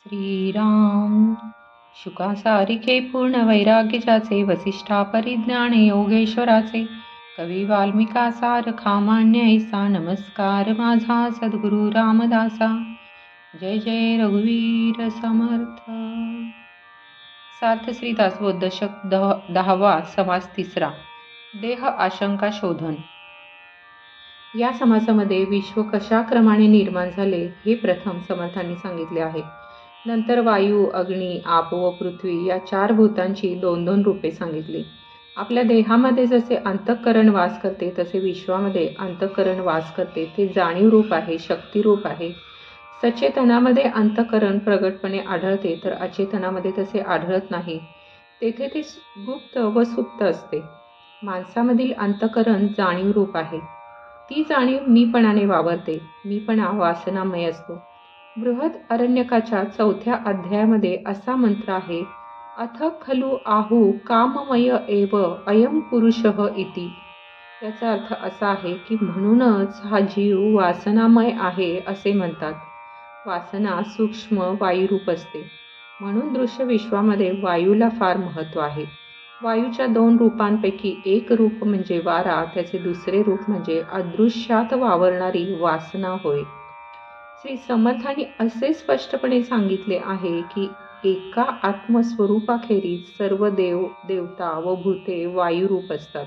श्रीराम शुकासारिके पूर्ण वैराग्याचे वसिष्ठा परिज्ञान योगेश्वराचे कवी वाल्मिका सारखा मान्य ऐसा नमस्कार माझा सद्गुरु रामदासा. जय जय रघुवीर समर्थ. सार्थ श्री दासबोध दशक 10वा समास 3. देह आशंका शोधन. या समासामध्ये विश्व कशा क्रमाने निर्माण झाले हे प्रथम समर्थांनी सांगितले आहे. नंतर वायू, अग्नी, आप व पृथ्वी या 4 भूतांची 2-2 रूपे सांगितली. आपल्या देहामध्ये जसे अंतःकरण वास करते तसे विश्वामध्ये अंतःकरण वास करते. ते जाणीव रूप आहे, शक्ती रूप आहे. सचेतनामध्ये अंतःकरण प्रगटपणे आढळते तर अचेतनामध्ये तसे आढळत नाही. तेथे ते गुप्त व सुप्त असते. माणसामधील अंतःकरण जाणीव रूप आहे. ती जाणीव मीपणाने वावरते. मीपणा वासनामय असतो. बृहद अरण्यकाच्या 4थ्या अध्यायामध्ये असा मंत्र आहे, अथ खलु आहु काममय एव अयम पुरुषः इति. याचा अर्थ असा आहे की म्हणूनच हा जीव वासनामय आहे असे म्हणतात. वासना सूक्ष्म वायुरूप असते. म्हणून दृश्य विश्वामध्ये वायूला फार महत्त्व आहे. वायूच्या 2 रूपांपैकी एक रूप म्हणजे वारा, त्याचे दुसरे रूप म्हणजे अदृश्यात वावरणारी वासना होय. श्री समर्थांनी असे स्पष्टपणे सांगितले आहे की एका आत्मस्वरूपाखेरीज सर्व देव, देवता व भूते वायुरूप असतात.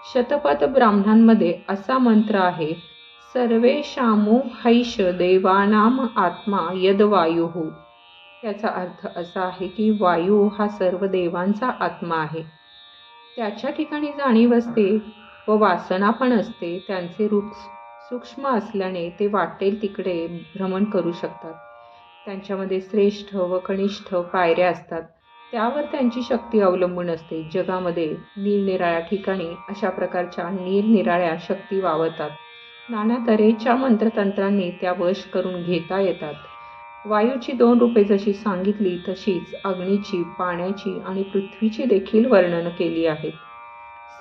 शतपथ ब्राह्मणांमध्ये असा मंत्र आहे, सर्वेषामो हैष देवानाम आत्मा यद वायुः. याचा अर्थ असा आहे की वायू हा सर्व देवांचा आत्मा आहे. त्याच्या ठिकाणी जाणीव असते व वासना पण असते. त्यांचे रूप सूक्ष्म असल्याने ते वाटेल तिकडे भ्रमण करू शकतात. त्यांच्यामध्ये श्रेष्ठ व कनिष्ठ पायऱ्या असतात. त्यावर त्यांची शक्ती अवलंबून असते. जगामध्ये निरनिराळ्या ठिकाणी अशा प्रकारच्या निरनिराळ्या शक्ती वावरतात. नाना तऱ्हेच्या मंत्रतंत्रांनी त्या वश करून घेता येतात. वायूची 2 रूपे जशी सांगितली तशीच अग्नीची, पाण्याची आणि पृथ्वीची देखील वर्णन केली आहेत.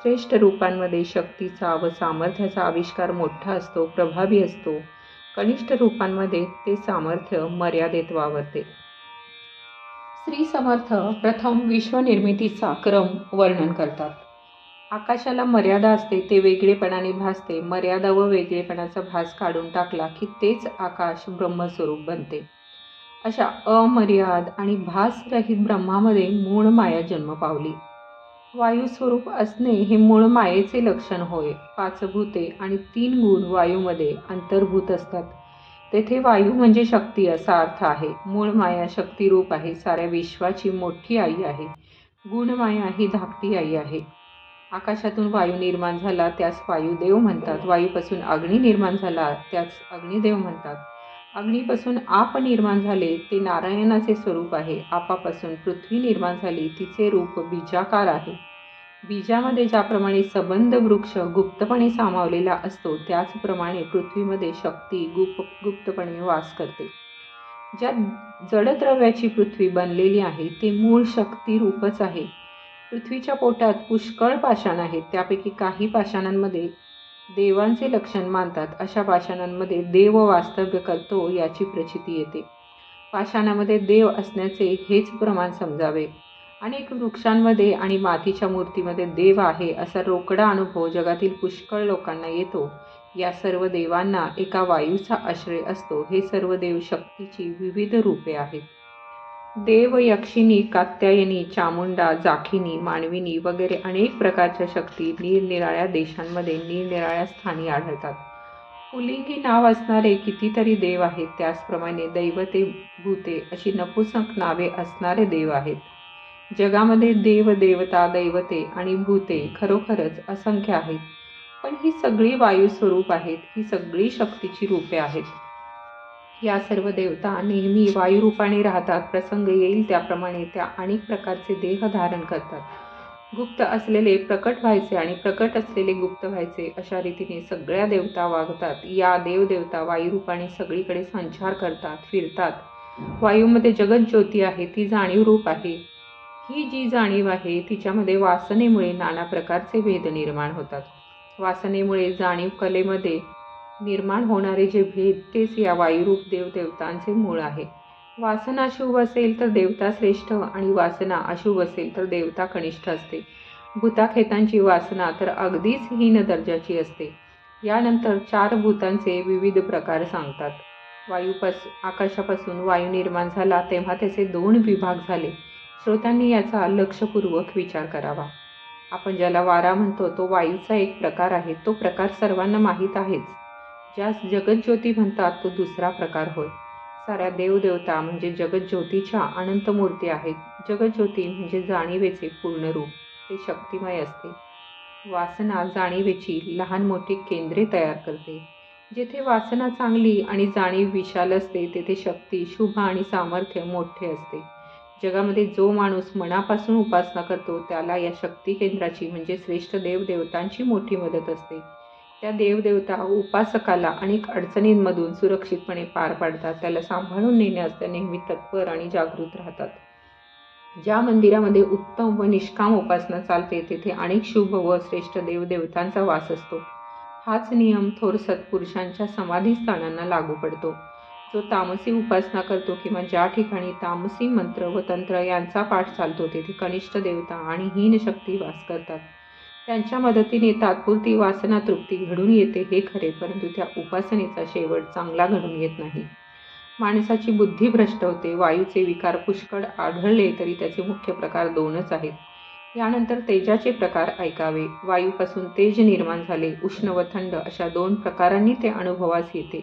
श्रेष्ठ रूपांमध्ये शक्तीचा व सामर्थ्याचा आविष्कार मोठा असतो, प्रभावी असतो. कनिष्ठ रूपांमध्ये ते सामर्थ्य मर्यादेत वावरते. श्री समर्थ प्रथम विश्वनिर्मितीचा क्रम वर्णन करतात. आकाशाला मर्यादा असते, ते वेगळेपणाने भासते. मर्यादा व वेगळेपणाचा भास काढून टाकला की तेच आकाश ब्रह्मस्वरूप बनते. अशा अमर्याद आणि भासरहित ब्रह्मामध्ये मूळ माया जन्म पावली. वायू स्वरूप असणे हे मूळ मायेचे लक्षण होय. 5 भूते आणि 3 गुण वायूमध्ये अंतर्भूत असतात. तेथे वायू म्हणजे शक्ती असा अर्थ आहे. मूळ माया शक्तिरूप आहे. साऱ्या विश्वाची मोठी आई आहे. गुणमाया ही धाकटी आई आहे. आकाशातून वायू निर्माण झाला त्यास वायुदेव म्हणतात. वायूपासून अग्नी निर्माण झाला त्यास अग्निदेव म्हणतात. अग्नीपासून आप निर्माण झाले ते नारायणाचे स्वरूप आहे. आपापासून पृथ्वी निर्माण झाली, तिचे रूप बीजाकार आहे. बीजामध्ये ज्याप्रमाणे सबंध वृक्ष गुप्तपणे सामावलेला असतो त्याचप्रमाणे पृथ्वीमध्ये शक्ती गुप्तपणे वास करते. ज्या जडद्रव्याची पृथ्वी बनलेली आहे ते मूळ शक्ती रूपच आहे. पृथ्वीच्या पोटात पुष्कळ पाषाण आहेत. त्यापैकी काही पाषाणांमध्ये देवांचे लक्षण मानतात. अशा पाषाणांमध्ये देव वास्तव्य करतो याची प्रचिती येते. पाषाणामध्ये देव असण्याचे हेच प्रमाण समजावे. अनेक वृक्षांमध्ये आणि मातीच्या मूर्तीमध्ये देव आहे असा रोकडा अनुभव जगातील पुष्कळ लोकांना येतो. या सर्व देवांना एका वायूचा आश्रय असतो. हे सर्व देव शक्तीची विविध रूपे आहेत. देव, यक्षिणी, कात्यायनी, चामुंडा, जाखिनी, मानविनी वगैरे अनेक प्रकारच्या शक्ती निरनिराळ्या देशांमध्ये निरनिराळ्या स्थानी आढळतात. पुलिंगी नाव असणारे कितीतरी देव आहेत. त्याचप्रमाणे दैवते, भूते अशी नपुंसक नावे असणारे देव आहेत. जगामध्ये देव, देवता, दैवते आणि भूते खरोखरच असंख्य आहेत. पण ही सगळी वायू स्वरूप आहेत. ही सगळी शक्तीची रूपे आहेत. या सर्व देवता नेहमी वायुरूपाने राहतात. प्रसंग येईल त्याप्रमाणे त्या अनेक प्रकारचे देह धारण करतात. गुप्त असलेले प्रकट व्हायचे आणि प्रकट असलेले गुप्त व्हायचे अशा रीतीने सगळ्या देवता वागतात. या देवदेवता वायुरूपाने सगळीकडे संचार करतात, फिरतात. वायूमध्ये जगत ज्योती आहे, ती जाणीव रूप आहे. ही जी जाणीव आहे तिच्यामध्ये वासनेमुळे नाना प्रकारचे भेद निर्माण होतात. वासनेमुळे जाणीव कलेमध्ये निर्माण होणारे जे भेद तेच या वायुरूप देवदेवतांचे मूळ आहे. वासना शुभ असेल तर देवता श्रेष्ठ आणि वासना अशुभ असेल तर देवता कनिष्ठ असते. भूताखेतांची वासना तर अगदीच हीन दर्जाची असते. यानंतर 4 भूतांचे विविध प्रकार सांगतात. आकाशापासून वायू निर्माण झाला तेव्हा त्याचे 2 विभाग झाले. श्रोत्यांनी याचा लक्षपूर्वक विचार करावा. आपण ज्याला वारा म्हणतो तो वायूचा एक प्रकार आहे. तो प्रकार सर्वांना माहीत आहेच. ज्यास जगज्योती म्हणतात तो दुसरा प्रकार होय. साऱ्या देवदेवता म्हणजे जगज्योतीच्या अनंत मूर्ती आहेत. जगज्योती म्हणजे जाणीवेचे पूर्ण रूप. ते शक्तिमय असते. वासना जाणीवेची लहान मोठी केंद्रे तयार करते. जेथे वासना चांगली आणि जाणीव विशाल असते तेथे शक्ती, शुभ आणि सामर्थ्य मोठे असते. जगामध्ये जो माणूस मनापासून उपासना करतो त्याला या शक्ती केंद्राची म्हणजे श्रेष्ठ देवदेवतांची मोठी मदत असते. त्या देवदेवता उपासकाला अनेक अडचणींमधून सुरक्षितपणे पार पाडतात. त्याला सांभाळून नेण्यास त्या नेहमी तत्पर आणि जागृत राहतात. ज्या मंदिरामध्ये उत्तम व निष्काम उपासना चालते तेथे अनेक शुभ व श्रेष्ठ देवदेवतांचा वास असतो. हाच नियम थोर सत्पुरुषांच्या समाधीस्थानांना लागू पडतो. जो तामसी उपासना करतो किंवा ज्या ठिकाणी तामसी मंत्र व तंत्र यांचा पाठ चालतो तेथे कनिष्ठ देवता आणि हीन शक्ती वास करतात. त्यांच्या मदतीने तात्पुरती वासना तृप्ती घडून येते हे खरे, परंतु त्या उपासनेचा शेवट चांगला घडून येत नाही. माणसाची बुद्धी भ्रष्ट होते. वायूचे विकार पुष्कळ आढळले तरी त्याचे मुख्य प्रकार 2च आहेत. यानंतर तेजाचे प्रकार ऐकावे. वायूपासून तेज निर्माण झाले. उष्ण व थंड अशा 2 प्रकारांनी ते अनुभवास येते.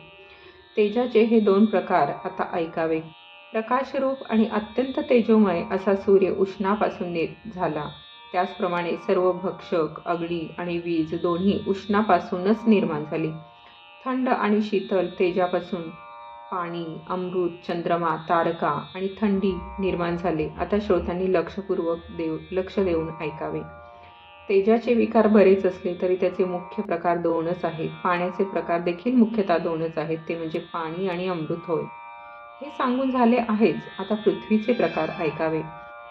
तेजाचे हे 2 प्रकार आता ऐकावे. प्रकाशरूप आणि अत्यंत तेजोमय असा सूर्य उष्णापासून झाला. त्याचप्रमाणे सर्व भक्षक अग्नी आणि वीज दोन्ही उष्णापासूनच निर्माण झाली. थंड आणि शीतल तेजापासून पाणी, अमृत, चंद्रमा, तारका आणि थंडी निर्माण झाले. आता श्रोत्यांनी लक्ष देऊन ऐकावे. तेजाचे विकार बरेच असले तरी त्याचे मुख्य प्रकार 2च आहेत. पाण्याचे प्रकार देखील मुख्यतः 2च आहेत. ते म्हणजे पाणी आणि अमृत होय. हे सांगून झाले आहेच. आता पृथ्वीचे प्रकार ऐकावे.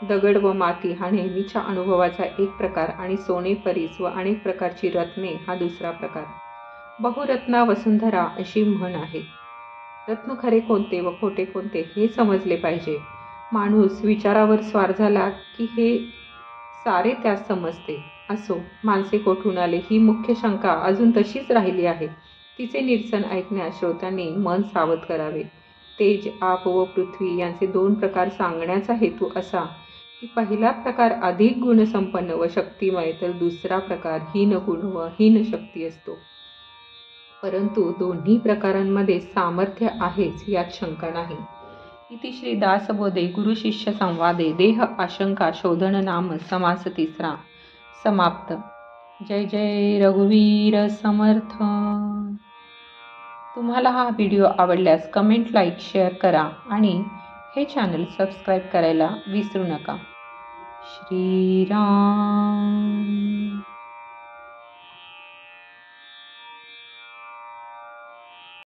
दगड व माती हा नेहमीच्या अनुभवाचा एक प्रकार आणि सोने, परीस व अनेक प्रकारची रत्ने हा दुसरा प्रकार. बहुरत्ना वसुंधरा अशी म्हण आहे. रत्न खरे कोणते व खोटे कोणते हे समजले पाहिजे. माणूस विचारावर स्वार झाला की हे सारे त्यास समजते. असो, माणसे कोठून आले ही मुख्य शंका अजून तशीच राहिली आहे. तिचे निरसन ऐकण्यास श्रोत्यांनी मन सावध करावे. तेज, आप व पृथ्वी यांचे 2 प्रकार सांगण्याचा हेतू असा की पहिला प्रकार अधिक गुणसंपन्न व शक्तिमय तर दुसरा प्रकार हीन गुण व हीन शक्ती असतो. परंतु दोन्ही प्रकारांमध्ये सामर्थ्य आहेच यात शंका नाही. इति श्री दासबोधे गुरुशिष्य संवादे देह आशंका शोधन नाम समास 3 समाप्त. जय जय रघुवीर समर्थ. तुम्हाला हा व्हिडिओ आवडल्यास कमेंट, लाईक, शेअर करा आणि हे चॅनल सबस्क्राईब करायला विसरू नका. श्रीराम.